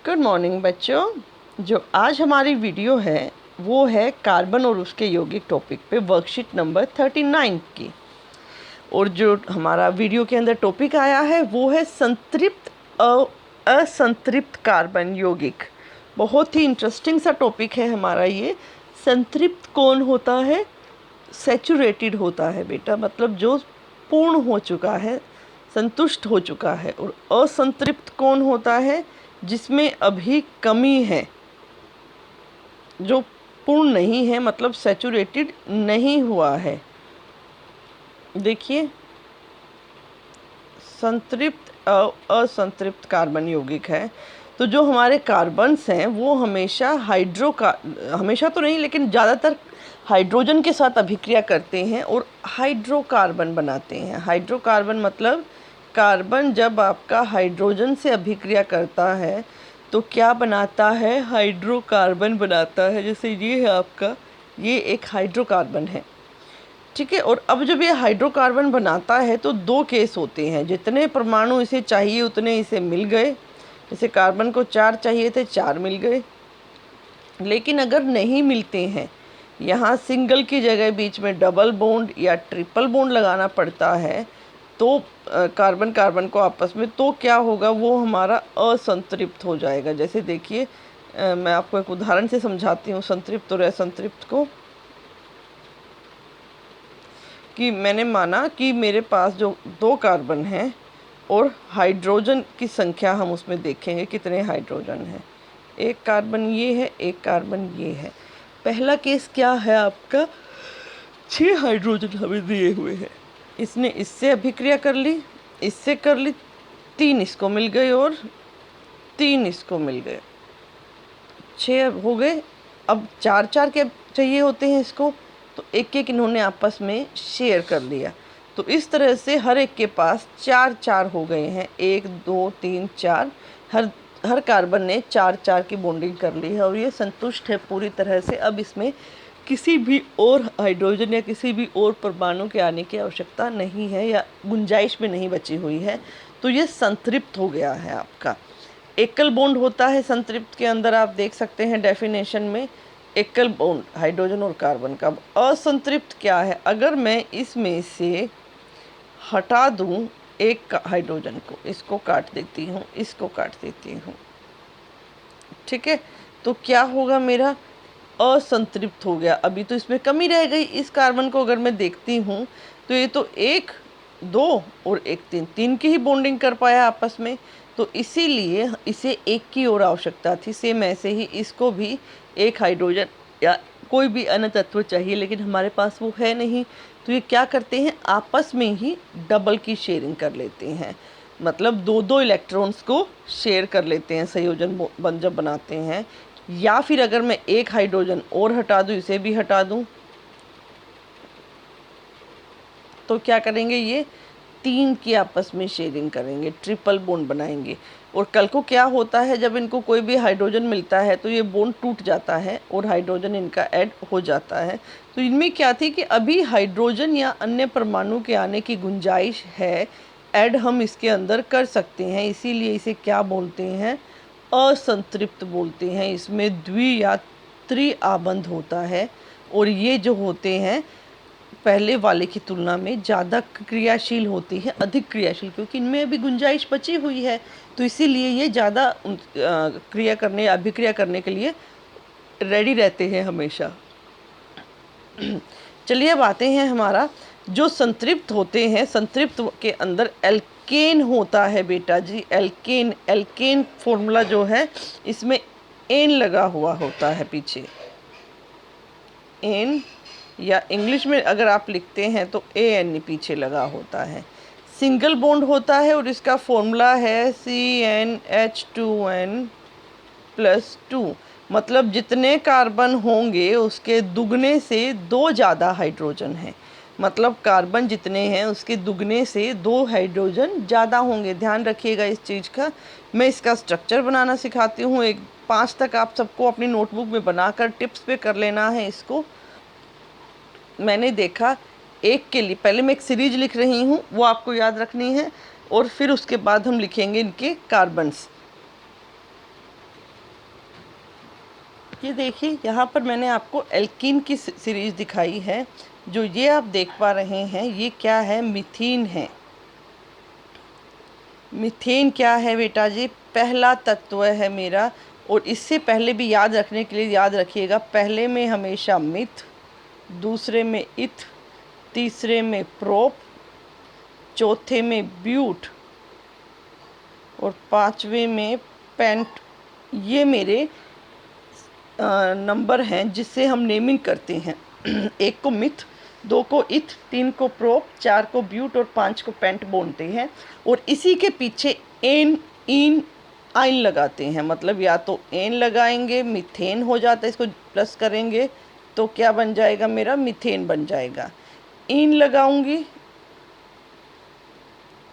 Good morning बच्चों। जो आज हमारी वीडियो है वो है कार्बन और उसके यौगिक टॉपिक पे वर्कशीट नंबर 39 की। और जो हमारा वीडियो के अंदर टॉपिक आया है वो है संतृप्त असंतृप्त कार्बन यौगिक। बहुत ही इंटरेस्टिंग सा टॉपिक है हमारा ये। संतृप्त कौन होता है? सैचुरेटेड होता है बेटा, मतलब जो पूर्ण हो चुका है, संतुष्ट हो चुका है। और असंतृप्त कौन होता है? जिसमें अभी कमी है, जो पूर्ण नहीं है, मतलब सैचुरेटेड नहीं हुआ है। देखिए, संतृप्त असंतृप्त कार्बन यौगिक है। तो जो हमारे कार्बन्स हैं वो हमेशा हमेशा तो नहीं लेकिन ज़्यादातर हाइड्रोजन के साथ अभिक्रिया करते हैं और हाइड्रोकार्बन बनाते हैं। हाइड्रोकार्बन मतलब कार्बन जब आपका हाइड्रोजन से अभिक्रिया करता है तो क्या बनाता है? हाइड्रोकार्बन बनाता है। जैसे ये है आपका, ये एक हाइड्रोकार्बन है, ठीक है। और अब जब ये हाइड्रोकार्बन बनाता है तो दो केस होते हैं। जितने परमाणु इसे चाहिए उतने इसे मिल गए। जैसे कार्बन को 4 चाहिए थे, 4 मिल गए। लेकिन अगर नहीं मिलते हैं, यहाँ सिंगल की जगह बीच में डबल बॉन्ड या ट्रिपल बॉन्ड लगाना पड़ता है, तो कार्बन कार्बन को आपस में, तो क्या होगा? वो हमारा असंतृप्त हो जाएगा। जैसे देखिए, मैं आपको एक उदाहरण से समझाती हूँ संतृप्त और असंतृप्त को। कि मैंने माना कि मेरे पास जो 2 कार्बन हैं और हाइड्रोजन की संख्या हम उसमें देखेंगे कितने हाइड्रोजन हैं। एक कार्बन ये है, एक कार्बन ये है। पहला केस क्या है आपका? 6 हाइड्रोजन हमें दिए हुए हैं। इसने इससे अभिक्रिया कर ली, इससे कर ली, 3 इसको मिल गए और 3 इसको मिल गए, 6 हो गए। अब 4-4 के चाहिए होते हैं इसको, तो एक एक इन्होंने आपस में शेयर कर लिया। तो इस तरह से हर एक के पास 4-4 हो गए हैं। 1 2 3 4, हर कार्बन ने 4-4 की बॉन्डिंग कर ली है और ये संतुष्ट है पूरी तरह से। अब इसमें किसी भी और हाइड्रोजन या किसी भी और परमाणु के आने की आवश्यकता नहीं है या गुंजाइश में नहीं बची हुई है। तो ये संतृप्त हो गया है आपका। एकल बॉन्ड होता है संतृप्त के अंदर, आप देख सकते हैं डेफिनेशन में, एकल बॉन्ड हाइड्रोजन और कार्बन का। असंतृप्त क्या है? अगर मैं इसमें से हटा दूं एक हाइड्रोजन को, इसको काट देती हूँ, इसको काट देती हूँ, ठीक है, तो क्या होगा? मेरा असंतृप्त हो गया। अभी तो इसमें कमी रह गई। इस कार्बन को अगर मैं देखती हूँ तो ये तो 1 2 और 1 3, 3 की ही बॉन्डिंग कर पाया आपस में। तो इसीलिए इसे एक की और आवश्यकता थी। सेम ऐसे ही इसको भी एक हाइड्रोजन या कोई भी अन्य तत्व चाहिए, लेकिन हमारे पास वो है नहीं। तो ये क्या करते हैं? आपस में ही डबल की शेयरिंग कर लेते हैं, मतलब 2-2 इलेक्ट्रॉन्स को शेयर कर लेते हैं, संयोजन बन जब बनाते हैं। या फिर अगर मैं एक हाइड्रोजन और हटा दूं, इसे भी हटा दूं, तो क्या करेंगे? ये 3 की आपस में शेयरिंग करेंगे, ट्रिपल बॉन्ड बनाएंगे। और कल को क्या होता है, जब इनको कोई भी हाइड्रोजन मिलता है तो ये बॉन्ड टूट जाता है और हाइड्रोजन इनका ऐड हो जाता है। तो इनमें क्या थी कि अभी हाइड्रोजन या अन्य परमाणु के आने की गुंजाइश है, ऐड हम इसके अंदर कर सकते हैं। इसीलिए इसे क्या बोलते हैं? असंतृप्त बोलते हैं। इसमें द्वि या त्रि आबंध होता है और ये जो होते हैं पहले वाले की तुलना में ज़्यादा क्रियाशील होती है, अधिक क्रियाशील, क्योंकि इनमें अभी गुंजाइश बची हुई है। तो इसीलिए ये ज़्यादा अभिक्रिया करने के लिए रेडी रहते हैं हमेशा। चलिए अब आते हैं हमारा जो संतृप्त होते हैं। संतृप्त के अंदर एल्केन होता है बेटा जी। एल्केन, एल्केन फॉर्मूला जो है इसमें एन लगा हुआ होता है पीछे, एन, या इंग्लिश में अगर आप लिखते हैं तो AN पीछे लगा होता है। सिंगल बॉन्ड होता है और इसका फॉर्मूला है CnH2n+2, मतलब जितने कार्बन होंगे उसके दुगने से 2 ज़्यादा हाइड्रोजन हैं। मतलब कार्बन जितने हैं उसके दुगने से 2 हाइड्रोजन ज़्यादा होंगे। ध्यान रखिएगा इस चीज़ का। मैं इसका स्ट्रक्चर बनाना सिखाती हूँ। 5 तक आप सबको अपनी नोटबुक में बनाकर टिप्स पे कर लेना है इसको। मैंने देखा एक के लिए, पहले मैं एक सीरीज लिख रही हूँ, वो आपको याद रखनी है, और फिर उसके बाद हम लिखेंगे इनके कार्बन्स। ये देखिए यहाँ पर मैंने आपको एल्कीन की सीरीज़ दिखाई है। जो ये आप देख पा रहे हैं ये क्या है, मीथेन है। मीथेन क्या है बेटा जी, पहला तत्व है मेरा। और इससे पहले भी याद रखने के लिए याद रखिएगा, पहले में हमेशा मिथ, दूसरे में इथ, तीसरे में प्रोप, चौथे में ब्यूट और पांचवे में पेंट। ये मेरे नंबर हैं जिससे हम नेमिंग करते हैं। एक को मिथ, दो को इथ, तीन को प्रोप, चार को ब्यूट और पांच को पेंट बोलते हैं। और इसी के पीछे एन, इन, आइन लगाते हैं। मतलब या तो एन लगाएंगे, मीथेन हो जाता है, इसको प्लस करेंगे तो क्या बन जाएगा, मेरा मीथेन बन जाएगा। इन लगाऊंगी,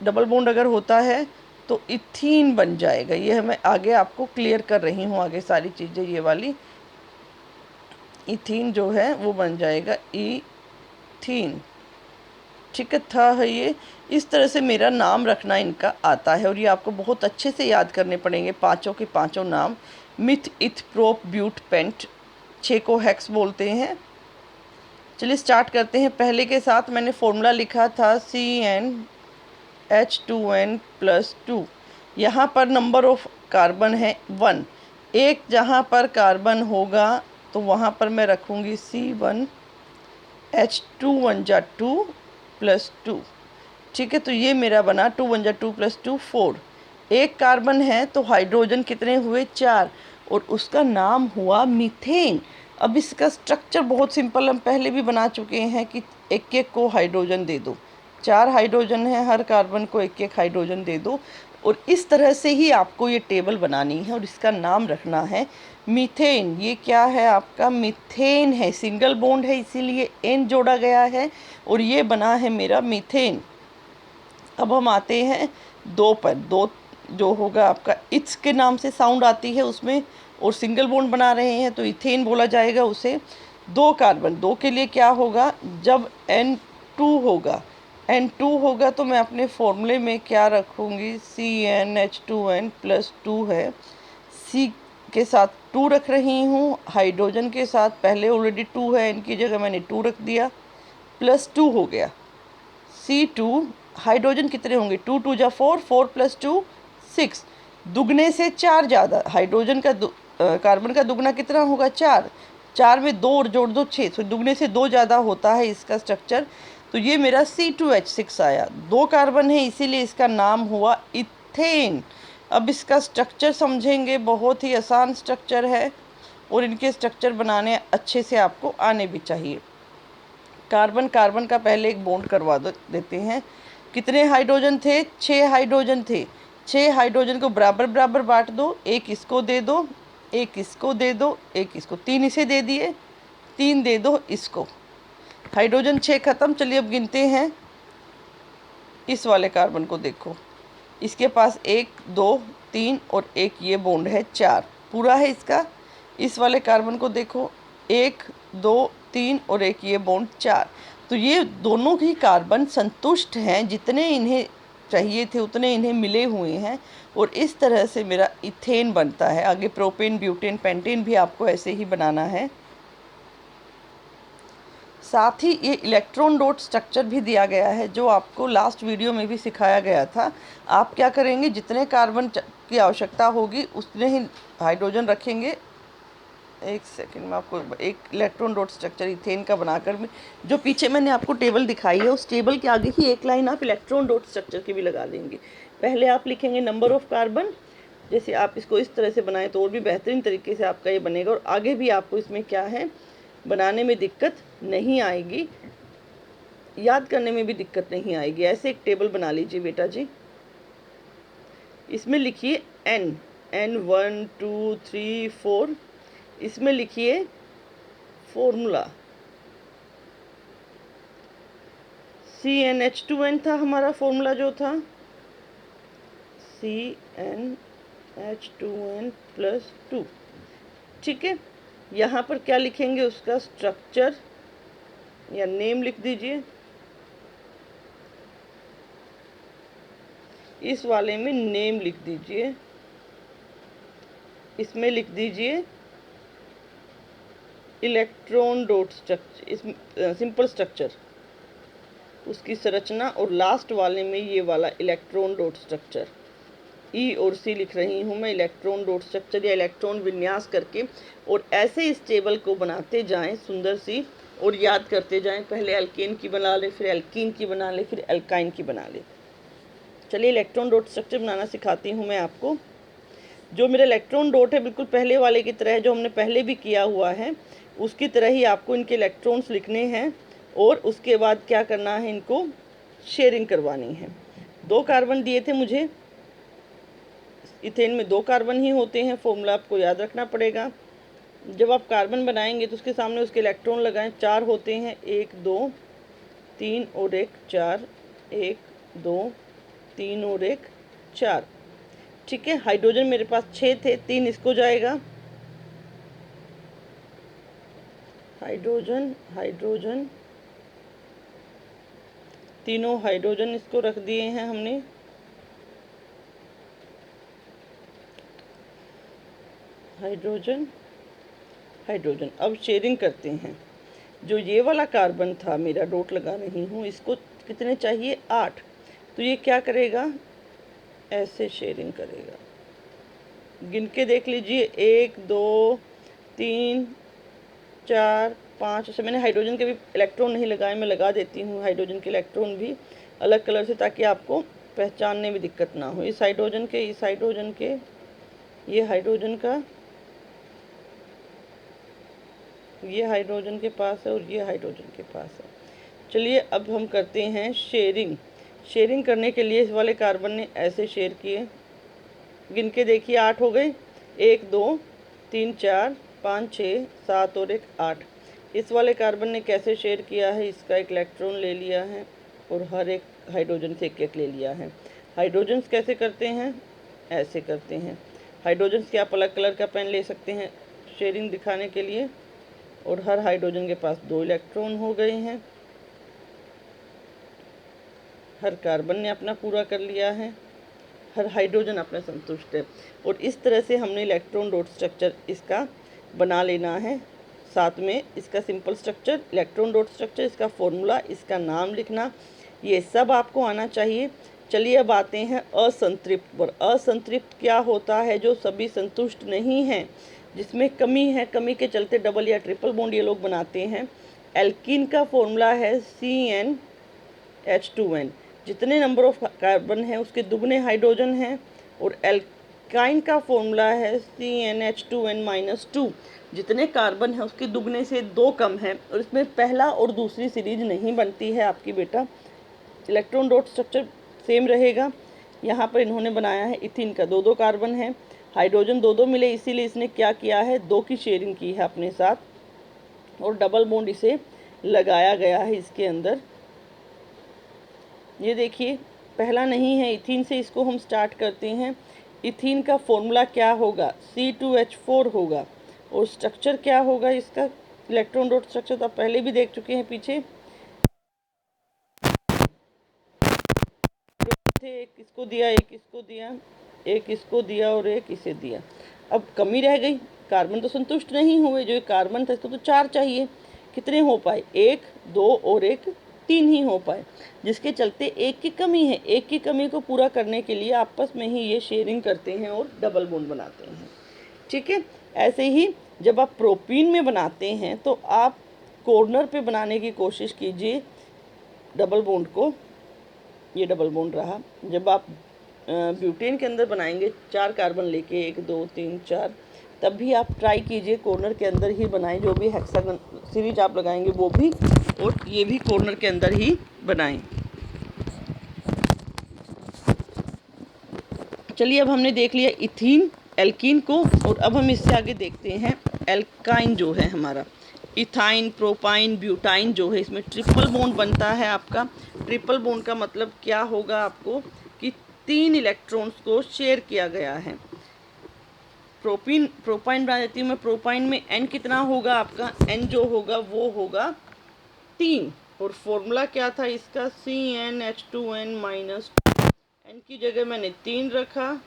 डबल बॉन्ड अगर होता है तो इथीन बन जाएगा। ये मैं आगे आपको क्लियर कर रही हूँ, आगे सारी चीज़ें ये वाली। इथीन जो है वो बन जाएगा इथीन। ठीक है, था है ये। इस तरह से मेरा नाम रखना इनका आता है और ये आपको बहुत अच्छे से याद करने पड़ेंगे, पांचों के पांचों नाम। मिथ, इथ, प्रोप, ब्यूट, पेंट। 6 को हेक्स बोलते हैं। चलिए स्टार्ट करते हैं। पहले के साथ मैंने फॉर्मूला लिखा था CnH2n+2। यहाँ पर नंबर ऑफ कार्बन है 1। एक जहाँ पर कार्बन होगा तो वहाँ पर मैं रखूँगी C1H2 1 जा 2 + 2। ठीक है, तो ये मेरा बना 2 1 जा 2 + 2 4। एक कार्बन है तो हाइड्रोजन कितने हुए, 4, और उसका नाम हुआ मीथेन। अब इसका स्ट्रक्चर बहुत सिंपल, हम पहले भी बना चुके हैं कि एक एक को हाइड्रोजन दे दो। 4 हाइड्रोजन है, हर कार्बन को एक एक हाइड्रोजन दे दो। और इस तरह से ही आपको ये टेबल बनानी है और इसका नाम रखना है मीथेन। ये क्या है आपका, मीथेन है। सिंगल बॉन्ड है इसीलिए एन जोड़ा गया है और ये बना है मेरा मीथेन। अब हम आते हैं 2 पर। 2 जो होगा आपका इथ्स के नाम से साउंड आती है उसमें, और सिंगल बॉन्ड बना रहे हैं तो इथेन बोला जाएगा उसे। 2 कार्बन, 2 के लिए क्या होगा, जब N2 होगा, N2 होगा तो मैं अपने फॉर्मूले में क्या रखूँगी, CnH2n+2 है। C के साथ 2 रख रही हूँ, हाइड्रोजन के साथ पहले ऑलरेडी 2 है, इनकी जगह मैंने 2 रख दिया, +2 हो गया। C2, हाइड्रोजन कितने होंगे, 2 2 जा 4, 4 + 2 6। दुगने से 4 ज़्यादा, हाइड्रोजन का कार्बन का दुगना कितना होगा, 4। 4 में 2 और जोड़ दो 6, तो दुगने से 2 ज़्यादा होता है इसका स्ट्रक्चर। तो ये मेरा C2H6 आया। 2 कार्बन है इसीलिए इसका नाम हुआ इथेन। अब इसका स्ट्रक्चर समझेंगे, बहुत ही आसान स्ट्रक्चर है और इनके स्ट्रक्चर बनाने अच्छे से आपको आने भी चाहिए। कार्बन कार्बन का पहले एक बॉन्ड करवा देते हैं। कितने हाइड्रोजन थे, 6 हाइड्रोजन थे। 6 हाइड्रोजन को बराबर बराबर बांट दो, एक इसको दे दो, एक इसको दे दो, एक इसको, 3 इसे दे दिए, 3 दे दो इसको। हाइड्रोजन 6 ख़त्म। चलिए अब गिनते हैं। इस वाले कार्बन को देखो, इसके पास 1 2 3 और एक ये बॉन्ड है, 4 पूरा है इसका। इस वाले कार्बन को देखो, 1 2 3 और एक ये बॉन्ड, 4। तो ये दोनों ही कार्बन संतुष्ट हैं, जितने इन्हें चाहिए थे उतने इन्हें मिले हुए हैं और इस तरह से मेरा इथेन बनता है। आगे प्रोपेन, ब्यूटेन, पेंटेन भी आपको ऐसे ही बनाना है। साथ ही ये इलेक्ट्रॉन डॉट स्ट्रक्चर भी दिया गया है जो आपको लास्ट वीडियो में भी सिखाया गया था। आप क्या करेंगे, जितने कार्बन की आवश्यकता होगी उतने ही हाइड्रोजन रखेंगे। एक सेकंड में आपको एक इलेक्ट्रॉन डॉट स्ट्रक्चर इथेन का बनाकर भी, जो पीछे मैंने आपको टेबल दिखाई है उस टेबल के आगे ही एक लाइन आप इलेक्ट्रॉन डॉट स्ट्रक्चर की भी लगा देंगे। पहले आप लिखेंगे नंबर ऑफ कार्बन। जैसे आप इसको इस तरह से बनाएं तो और भी बेहतरीन तरीके से आपका ये बनेगा और आगे भी आपको इसमें क्या है, बनाने में दिक्कत नहीं आएगी, याद करने में भी दिक्कत नहीं आएगी। ऐसे एक टेबल बना लीजिए बेटा जी। इसमें लिखिए N, N 1 2 3 4। इसमें लिखिए फॉर्मूला, CnH2n था हमारा फॉर्मूला जो था, CnH2n+2। ठीक है, यहाँ पर क्या लिखेंगे, उसका स्ट्रक्चर या नेम लिख दीजिए। इस वाले में नेम लिख दीजिए, इसमें लिख दीजिए इलेक्ट्रॉन डॉट स्ट्रक्चर, इस सिंपल स्ट्रक्चर, उसकी संरचना, और लास्ट वाले में ये वाला इलेक्ट्रॉन डॉट स्ट्रक्चर, ई और सी लिख रही हूँ मैं, इलेक्ट्रॉन डॉट स्ट्रक्चर या इलेक्ट्रॉन विन्यास करके। और ऐसे इस टेबल को बनाते जाएं सुंदर सी, और याद करते जाएं, पहले एल्केन की बना ले, फिर एल्कीन की बना ले, फिर एल्काइन की बना ले। चलिए इलेक्ट्रॉन डॉट स्ट्रक्चर बनाना सिखाती हूँ मैं आपको। जो मेरा इलेक्ट्रॉन डॉट है बिल्कुल पहले वाले की तरह है, जो हमने पहले भी किया हुआ है उसकी तरह ही आपको इनके इलेक्ट्रॉन्स लिखने हैं, और उसके बाद क्या करना है, इनको शेयरिंग करवानी है। 2 कार्बन दिए थे मुझे, इथेन में 2 कार्बन ही होते हैं, फॉर्मूला आपको याद रखना पड़ेगा। जब आप कार्बन बनाएंगे तो उसके सामने उसके इलेक्ट्रॉन लगाएं, 4 होते हैं, 1 2 3 और 1 4, 1 2 3 और 1 4। ठीक है, हाइड्रोजन मेरे पास 6 थे, 3 इसको जाएगा, हाइड्रोजन हाइड्रोजन, तीनों हाइड्रोजन इसको रख दिए हैं हमने। हाइड्रोजन हाइड्रोजन, अब शेयरिंग करते हैं। जो ये वाला कार्बन था मेरा, डॉट लगा रही हूँ, इसको कितने चाहिए, 8। तो ये क्या करेगा, ऐसे शेयरिंग करेगा। गिन के देख लीजिए, 1 2 3 4 5। अच्छा, मैंने हाइड्रोजन के भी इलेक्ट्रॉन नहीं लगाए, मैं लगा देती हूँ हाइड्रोजन के इलेक्ट्रॉन भी अलग कलर से, ताकि आपको पहचानने में दिक्कत ना हो। इस हाइड्रोजन के, इस हाइड्रोजन के, ये हाइड्रोजन का, ये हाइड्रोजन के पास है, और ये हाइड्रोजन के पास है। चलिए अब हम करते हैं शेयरिंग। शेयरिंग करने के लिए इस वाले कार्बन ने ऐसे शेयर किए, गिन के देखिए 8 हो गए, 1 2 3 4 5 6 7 और 1 8। इस वाले कार्बन ने कैसे शेयर किया है, इसका एक इलेक्ट्रॉन ले लिया है और हर एक हाइड्रोजन से एक एक ले लिया है। हाइड्रोजन्स कैसे करते हैं, ऐसे करते हैं। हाइड्रोजन्स के आप अलग कलर का पेन ले सकते हैं शेयरिंग दिखाने के लिए, और हर हाइड्रोजन के पास 2 इलेक्ट्रॉन हो गए हैं। हर कार्बन ने अपना पूरा कर लिया है, हर हाइड्रोजन अपना संतुष्ट है। और इस तरह से हमने इलेक्ट्रॉन डॉट स्ट्रक्चर इसका बना लेना है। साथ में इसका simple structure, electron dot structure, इसका फॉर्मूला, इसका नाम लिखना, ये सब आपको आना चाहिए। चलिए अब आते हैं असंतृप्त पर। असंतृप्त क्या होता है, जो सभी संतुष्ट नहीं हैं, जिसमें कमी है, कमी के चलते डबल या ट्रिपल बॉन्ड ये लोग बनाते हैं। एल्कीन का फॉर्मूला है CnH2n, जितने नंबर ऑफ कार्बन हैं उसके दुगने हाइड्रोजन हैं। और एल्काइन का फॉर्मूला है CnH2n-2, जितने कार्बन हैं उसके दुगने से 2 कम है। और इसमें पहला और दूसरी सीरीज नहीं बनती है आपकी बेटा। इलेक्ट्रॉन डॉट स्ट्रक्चर सेम रहेगा। यहाँ पर इन्होंने बनाया है इथिन का, 2 2 कार्बन है, हाइड्रोजन 2 2 मिले, इसीलिए इसने क्या किया है, 2 की शेयरिंग की है अपने साथ, और डबल बॉन्ड इसे लगाया गया है इसके अंदर। ये देखिए, पहला नहीं है, इथीन से इसको हम स्टार्ट करते हैं। इथीन का फॉर्मूला क्या होगा, C2H4 होगा। और स्ट्रक्चर क्या होगा इसका, इलेक्ट्रॉन डॉट स्ट्रक्चर तो आप पहले भी देख चुके हैं पीछे थे। एक इसको दिया, एक इसको दिया, एक इसको दिया और एक इसे दिया। अब कमी रह गई, कार्बन तो संतुष्ट नहीं हुए, जो कार्बन था इसको तो 4 चाहिए। कितने हो पाए, 1 2 और 1 3 ही हो पाए, जिसके चलते 1 की कमी है। 1 की कमी को पूरा करने के लिए आपस में ही ये शेयरिंग करते हैं और डबल बॉन्ड बनाते हैं। ठीक है, ऐसे ही जब आप प्रोपीन में बनाते हैं तो आप कॉर्नर पे बनाने की कोशिश कीजिए डबल बॉन्ड को। ये डबल बॉन्ड रहा। जब आप ब्यूटेन के अंदर बनाएंगे 4 कार्बन लेके, 1 2 3 4, तब भी आप ट्राई कीजिए कॉर्नर के अंदर ही बनाएं। जो भी हेक्सागन सीरीज आप लगाएंगे वो भी, और ये भी कॉर्नर के अंदर ही बनाएं। चलिए अब हमने देख लिया इथीन, एल्कीन को, और अब हम इससे आगे देखते हैं एल्काइन जो है हमारा। इथाइन, प्रोपाइन, ब्यूटाइन जो है, इसमें ट्रिपल बॉन्ड बनता है आपका। ट्रिपल बॉन्ड का मतलब क्या होगा आपको, कि 3 इलेक्ट्रॉन्स को शेयर किया गया है। प्रोपाइन बना देती हूँ मैं। प्रोपाइन में N कितना होगा आपका, N जो होगा वो होगा 3। और फॉर्मूला क्या था इसका, CnH2n-2। N की जगह मैंने 3 रखा,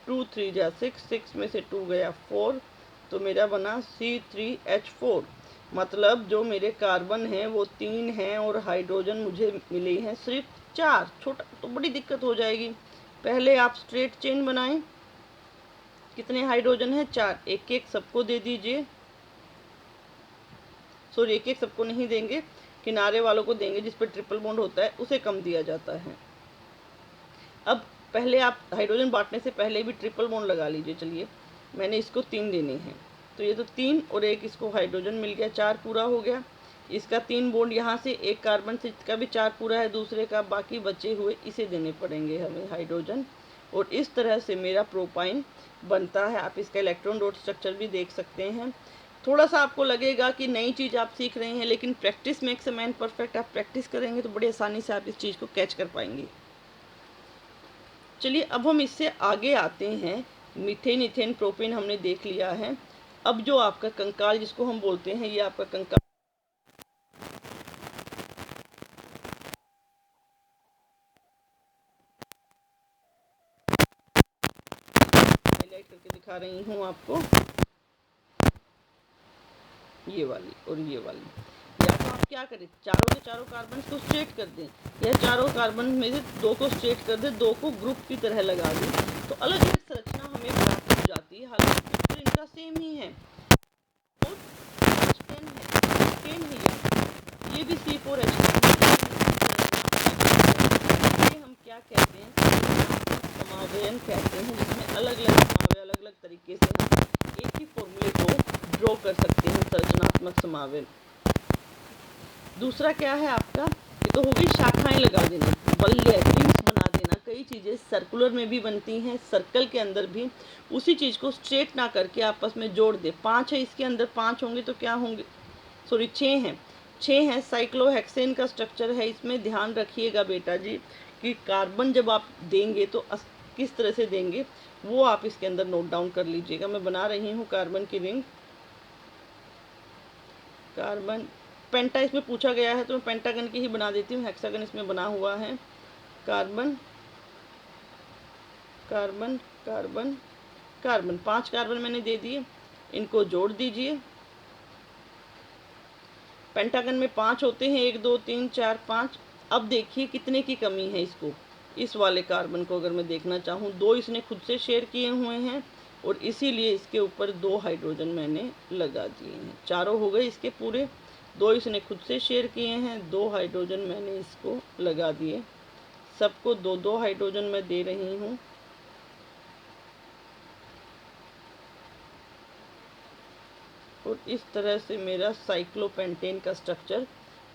2 3 जा 6, 6 में से 2 गया 4, तो मेरा बना C3H4। मतलब जो मेरे कार्बन हैं वो 3 हैं और हाइड्रोजन मुझे मिले हैं सिर्फ 4। छोटा तो बड़ी दिक्कत हो जाएगी। पहले आप स्ट्रेट चेन बनाएं। कितने हाइड्रोजन हैं? 4। एक एक सबको दे दीजिए। सॉरी, एक एक सबको नहीं देंगे, किनारे वालों को देंगे। जिस पर ट्रिपल बॉन्ड होता है उसे कम दिया जाता है। अब पहले आप हाइड्रोजन बांटने से पहले भी ट्रिपल बॉन्ड लगा लीजिए। चलिए, मैंने इसको 3 देने हैं, तो ये तो 3 और एक इसको हाइड्रोजन मिल गया, 4 पूरा हो गया। इसका 3 बॉन्ड यहाँ से, एक कार्बन से इसका भी 4 पूरा है, दूसरे का बाकी बचे हुए इसे देने पड़ेंगे हमें हाइड्रोजन। और इस तरह से मेरा प्रोपाइन बनता है। आप इसका इलेक्ट्रॉन डॉट स्ट्रक्चर भी देख सकते हैं। थोड़ा सा आपको लगेगा कि नई चीज़ आप सीख रहे हैं, लेकिन practice makes a man perfect. आप प्रैक्टिस करेंगे तो बड़ी आसानी से आप इस चीज़ को कैच कर पाएंगे। चलिए, अब हम इससे आगे आते हैं। मीथेन, इथेन, प्रोपेन हमने देख लिया है। अब जो आपका कंकाल जिसको हम बोलते हैं, ये आपका कंकाल हाईलाइट करके दिखा रही हूँ आपको, ये वाली और ये वाली। या तो आप क्या करें, चारों के चारों कार्बन को स्ट्रेट कर दें, या चारों कार्बन में से 2 को स्ट्रेट कर दें, 2 को ग्रुप की तरह लगा दें, तो अलग अलग संरचना हमें प्राप्त हो जाती है। हालांकि स्ट्रक्चर इनका सेम ही है। और H10 है, ये भी C4H10 है। हम क्या कहते हैं, समावयन कहते हैं, जिसमें अलग अलग समावय अलग अलग तरीके से हम एक ही फॉर्मूले को ड्रॉ कर सकते हैं, संरचनात्मक समावयन। दूसरा क्या है आपका, ये तो हो गई शाखाएं लगा देना, बल्ले रिंग्स बना देना। कई चीज़ें सर्कुलर में भी बनती हैं, सर्कल के अंदर भी उसी चीज़ को स्ट्रेट ना करके आपस में जोड़ दे। 5 है, इसके अंदर 5 होंगे तो क्या होंगे, सॉरी 6 हैं, 6 हैं। साइक्लोहेक्सेन का स्ट्रक्चर है। इसमें ध्यान रखिएगा बेटा जी कि कार्बन जब आप देंगे तो किस तरह से देंगे, वो आप इसके अंदर नोट डाउन कर लीजिएगा। मैं बना रही हूँ कार्बन की रिंग। कार्बन पेंटा इसमें पूछा गया है तो मैं पेंटागन की ही बना देती हूँ। हेक्सागन इसमें बना हुआ है। Carbon carbon carbon carbon, 5 carbon मैंने दे दिए, इनको जोड़ दीजिए। पेंटागन में 5 होते हैं, 1 2 3 4 5। अब देखिए कितने की कमी है इसको, इस वाले कार्बन को अगर मैं देखना चाहूँ, 2 इसने खुद से शेयर किए हुए हैं और इसीलिए इसके ऊपर 2 हाइड्रोजन मैंने लगा दिए हैं। चारों हो गए इसके पूरे, 2 इसने खुद से शेयर किए हैं, 2 हाइड्रोजन मैंने इसको लगा दिए। सबको 2-2 हाइड्रोजन मैं दे रही हूँ। और इस तरह से मेरा साइक्लोपेंटेन का स्ट्रक्चर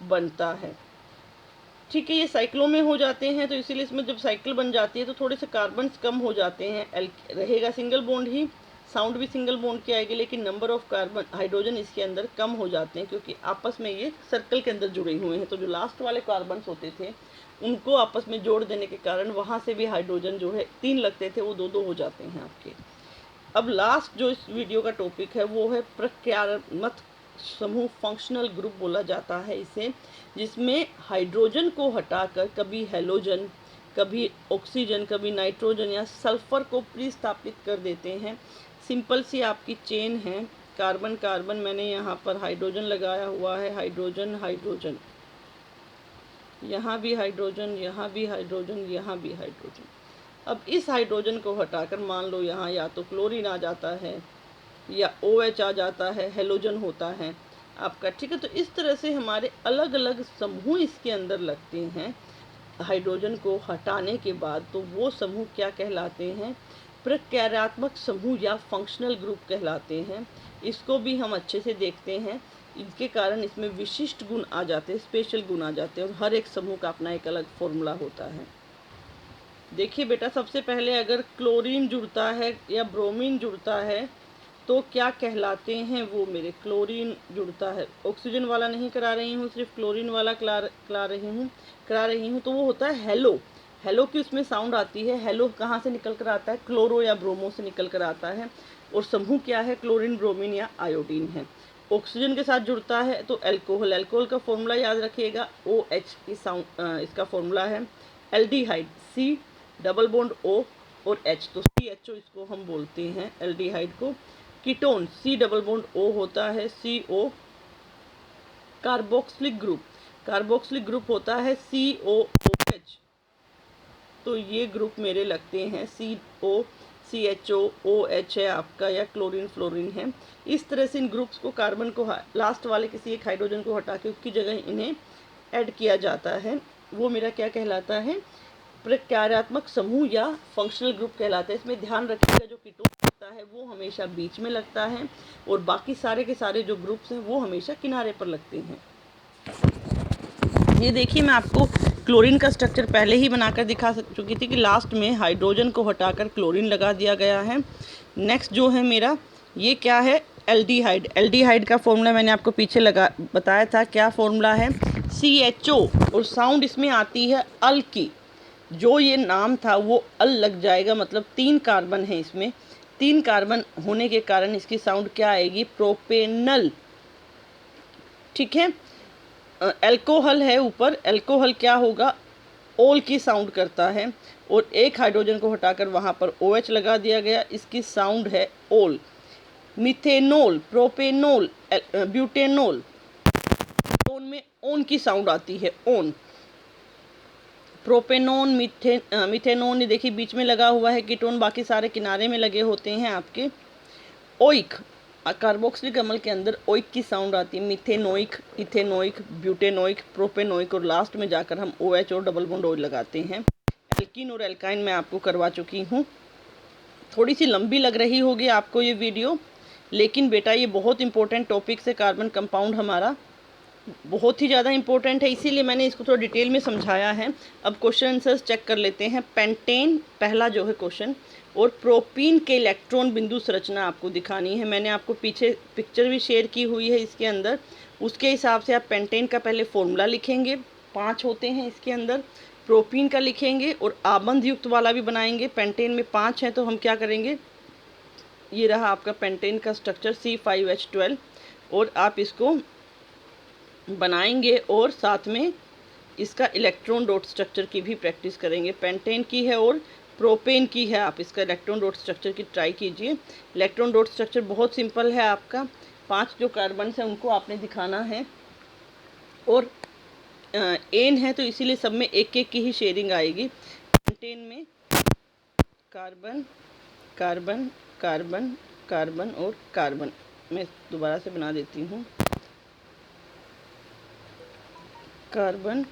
बनता है। ठीक है, ये साइक्लो में हो जाते हैं, तो इसीलिए इसमें जब साइकिल बन जाती है तो थोड़े से कार्बन कम हो जाते हैं। एल रहेगा सिंगल बॉन्ड ही, साउंड भी सिंगल बॉन्ड की आएगी, लेकिन नंबर ऑफ कार्बन हाइड्रोजन इसके अंदर कम हो जाते हैं, क्योंकि आपस में ये सर्कल के अंदर जुड़े हुए हैं। तो जो लास्ट वाले कार्बन होते थे उनको आपस में जोड़ देने के कारण वहाँ से भी हाइड्रोजन जो है 3 लगते थे, वो 2-2 हो जाते हैं आपके। अब लास्ट जो इस वीडियो का टॉपिक है वो है प्रक्रियात्मक समूह, फंक्शनल ग्रुप बोला जाता है इसे, जिसमें हाइड्रोजन को हटाकर कभी हेलोजन, कभी ऑक्सीजन, कभी नाइट्रोजन या सल्फर को प्रतिस्थापित कर देते हैं। सिंपल सी आपकी चेन है, कार्बन कार्बन, मैंने यहाँ पर हाइड्रोजन लगाया हुआ है, हाइड्रोजन हाइड्रोजन, यहाँ भी हाइड्रोजन, यहाँ भी हाइड्रोजन, यहाँ भी हाइड्रोजन। अब इस हाइड्रोजन को हटाकर मान लो यहाँ या तो क्लोरीन आ जाता है या OH आ जाता है, हेलोजन होता है आपका। ठीक है, तो इस तरह से हमारे अलग अलग समूह इसके अंदर लगते हैं हाइड्रोजन को हटाने के बाद। तो वो समूह क्या कहलाते हैं, प्रक्रियात्मक समूह या फंक्शनल ग्रुप कहलाते हैं। इसको भी हम अच्छे से देखते हैं। इनके कारण इसमें विशिष्ट गुण आ जाते हैं, स्पेशल गुण आ जाते हैं, और हर एक समूह का अपना एक अलग फॉर्मूला होता है। देखिए बेटा, सबसे पहले अगर क्लोरीन जुड़ता है या ब्रोमीन जुड़ता है तो क्या कहलाते हैं वो मेरे, क्लोरीन जुड़ता है, ऑक्सीजन वाला नहीं करा रही हूँ, सिर्फ क्लोरीन वाला करा रही हूँ, तो वो होता है हेलो। हेलो की उसमें साउंड आती है। हेलो कहाँ से निकल कर आता है, क्लोरो या ब्रोमो से निकल कर आता है। और समूह क्या है, क्लोरीन, ब्रोमीन या आयोडीन है। ऑक्सीजन के साथ जुड़ता है तो एल्कोहल, एल्कोहल का फॉर्मूला याद रखिएगा, OH की साउंड इसका फॉर्मूला है। Aldehyde, C double bond O और H, तो CHO इसको हम बोलते हैं एल्डिहाइड को। Ketone C double bond O होता है CO। कार्बोक्सिलिक ग्रुप होता है COOH। तो ये ग्रुप मेरे लगते हैं CO CHO OH है आपका, या क्लोरीन फ्लोरीन है। इस तरह से इन ग्रुप्स को, कार्बन को लास्ट वाले किसी एक हाइड्रोजन को हटा के उसकी जगह इन्हें ऐड किया जाता है। वो मेरा क्या कहलाता है, प्रक्रियात्मक समूह या फंक्शनल ग्रुप कहलाता है। इसमें ध्यान रखिएगा जो कीटोन होता है वो हमेशा बीच में लगता है और बाकी सारे के सारे जो ग्रुप्स हैं वो हमेशा किनारे पर लगते हैं। ये देखिए, मैं आपको क्लोरीन का स्ट्रक्चर पहले ही बनाकर दिखा चुकी थी कि लास्ट में हाइड्रोजन को हटाकर क्लोरीन लगा दिया गया है। नेक्स्ट जो है मेरा, ये क्या है, एल्डिहाइड। एल्डिहाइड का फॉर्मूला मैंने आपको पीछे बताया था, क्या फॉर्मूला है, CHO, और साउंड इसमें आती है अल की। जो ये नाम था वो अल लग जाएगा, मतलब 3 कार्बन है इसमें। 3 कार्बन होने के कारण इसकी साउंड क्या आएगी, प्रोपेनल। ठीक है। एल्कोहल है ऊपर, एल्कोहल क्या होगा, ओल की साउंड करता है, और एक हाइड्रोजन को हटाकर वहाँ पर OH लगा दिया गया, इसकी साउंड है ओल। मिथेनोल, प्रोपेनोल, ब्यूटेनोल, टोन में ओन की साउंड आती है, ओन। प्रोपेनोन, मिथेनोन, ये देखिए बीच में लगा हुआ है कीटोन, बाकी सारे किनारे में लगे होते हैं आपके। ओइक, कार्बोक्सिलिक अम्ल के अंदर ओइक की साउंड आती है, मिथेनोइक, इथेनोइक, ब्यूटेनोइक, प्रोपेनोइक, और लास्ट में जाकर हम OH और डबल बॉन्ड OH लगाते हैं। एल्कीन और एल्काइन मैं आपको करवा चुकी हूँ। थोड़ी सी लंबी लग रही होगी आपको ये वीडियो, लेकिन बेटा ये बहुत इंपॉर्टेंट टॉपिक है। कार्बन कंपाउंड हमारा बहुत ही ज़्यादा इंपॉर्टेंट है, इसीलिए मैंने इसको थोड़ा डिटेल में समझाया है। अब क्वेश्चन आंसर्स चेक कर लेते हैं। पेंटेन पहला जो है क्वेश्चन, और प्रोपीन के इलेक्ट्रॉन बिंदु संरचना आपको दिखानी है। मैंने आपको पीछे पिक्चर भी शेयर की हुई है इसके अंदर, उसके हिसाब से आप पेंटेन का पहले फॉर्मूला लिखेंगे। 5 होते हैं इसके अंदर, प्रोपीन का लिखेंगे और आबंध युक्त वाला भी बनाएंगे। पेंटेन में 5 हैं तो हम क्या करेंगे, ये रहा आपका पेंटेन का स्ट्रक्चर C5H12, और आप इसको बनाएंगे और साथ में इसका इलेक्ट्रॉन डॉट स्ट्रक्चर की भी प्रैक्टिस करेंगे। पेंटेन की है और प्रोपेन की है, आप इसका इलेक्ट्रॉन डॉट स्ट्रक्चर की ट्राई कीजिए। इलेक्ट्रॉन डॉट स्ट्रक्चर बहुत सिंपल है आपका, 5 जो कार्बन है उनको आपने दिखाना है, और एन है तो इसीलिए सब में एक एक की ही शेयरिंग आएगी। पेंटेन में कार्बन कार्बन कार्बन कार्बन और कार्बन, मैं दोबारा से बना देती हूँ, carbon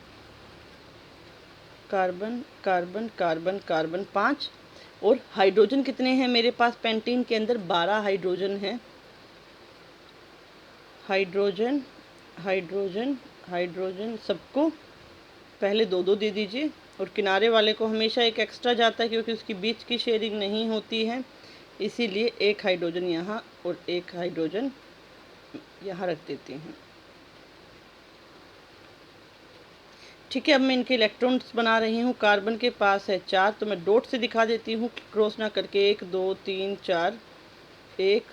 carbon carbon carbon carbon 5, और हाइड्रोजन कितने हैं मेरे पास पेंटेन के अंदर, 12 हाइड्रोजन है। हाइड्रोजन हाइड्रोजन हाइड्रोजन सबको पहले 2-2 दे दीजिए, और किनारे वाले को हमेशा एक एक्स्ट्रा जाता है क्योंकि उसकी बीच की शेयरिंग नहीं होती है, इसीलिए एक हाइड्रोजन यहाँ और एक हाइड्रोजन यहाँ रख देती हूँ। ठीक है, अब मैं इनके इलेक्ट्रॉन्स बना रही हूँ। कार्बन के पास है 4, तो मैं डॉट से दिखा देती हूँ, क्रॉस ना करके। 1 2 3 4, 1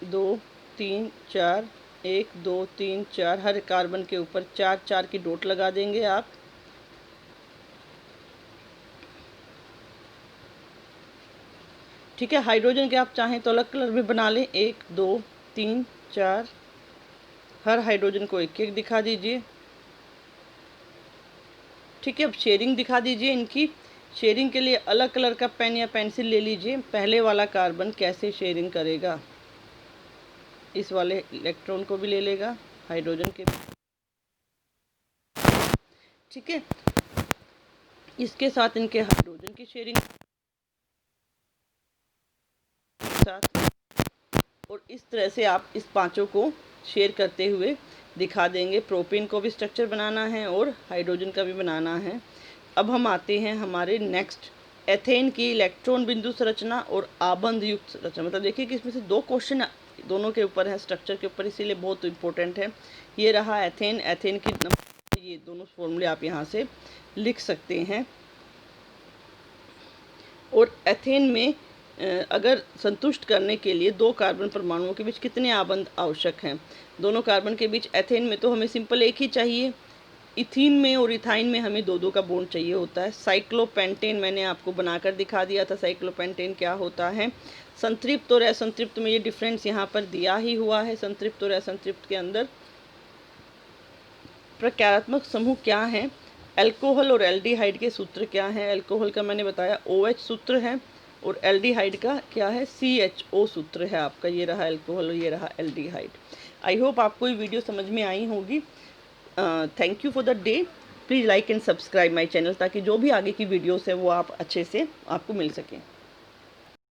2 3 4, 1 2 3 4, हर कार्बन के ऊपर 4-4 की डॉट लगा देंगे आप। ठीक है, हाइड्रोजन के आप चाहें तो अलग कलर में बना लें, 1 2 3 4, हर हाइड्रोजन को एक एक दिखा दीजिए। ठीक है, अब शेयरिंग दिखा दीजिए इनकी। शेयरिंग के लिए अलग कलर का पेन या पेंसिल ले लीजिए। पहले वाला कार्बन कैसे शेयरिंग करेगा, इस वाले इलेक्ट्रॉन को भी ले लेगा, हाइड्रोजन के भी। ठीक है, इसके साथ इनके हाइड्रोजन की शेयरिंग साथ, और इस तरह से आप इस पांचों को शेयर करते हुए दिखा देंगे। प्रोपीन को भी स्ट्रक्चर बनाना है और हाइड्रोजन का भी बनाना है। अब हम आते हैं हमारे नेक्स्ट, एथेन की इलेक्ट्रॉन बिंदु संरचना और आबंध युक्त संरचना। मतलब देखिए कि इसमें से 2 क्वेश्चन दोनों के ऊपर है, स्ट्रक्चर के ऊपर, इसीलिए बहुत इंपॉर्टेंट है। ये रहा एथेन, एथेन की ये दोनों फॉर्मूले आप यहाँ से लिख सकते हैं। और एथेन में अगर संतुष्ट करने के लिए 2 कार्बन परमाणुओं के बीच कितने आबंध आवश्यक हैं, दोनों कार्बन के बीच एथेन में तो हमें सिंपल एक ही चाहिए, इथीन में और इथाइन में हमें 2-2 का बॉन्ड चाहिए होता है। साइक्लोपेंटेन मैंने आपको बनाकर दिखा दिया था, साइक्लोपेंटेन क्या होता है। संतृप्त और असंतृप्त में ये डिफरेंस यहाँ पर दिया ही हुआ है। संतृप्त और असंतृप्त के अंदर प्रकारात्मक समूह क्या है, अल्कोहल और एल्डिहाइड के सूत्र क्या हैं। अल्कोहल का मैंने बताया OH सूत्र है और एल्डिहाइड का क्या है, CHO सूत्र है आपका। ये रहा अल्कोहल और ये रहा एल्डिहाइड। आई होप आपको ये वीडियो समझ में आई होगी। Thank you for the day. Please like and subscribe my channel, ताकि जो भी आगे की वीडियोस है वो आप अच्छे से आपको मिल सकें।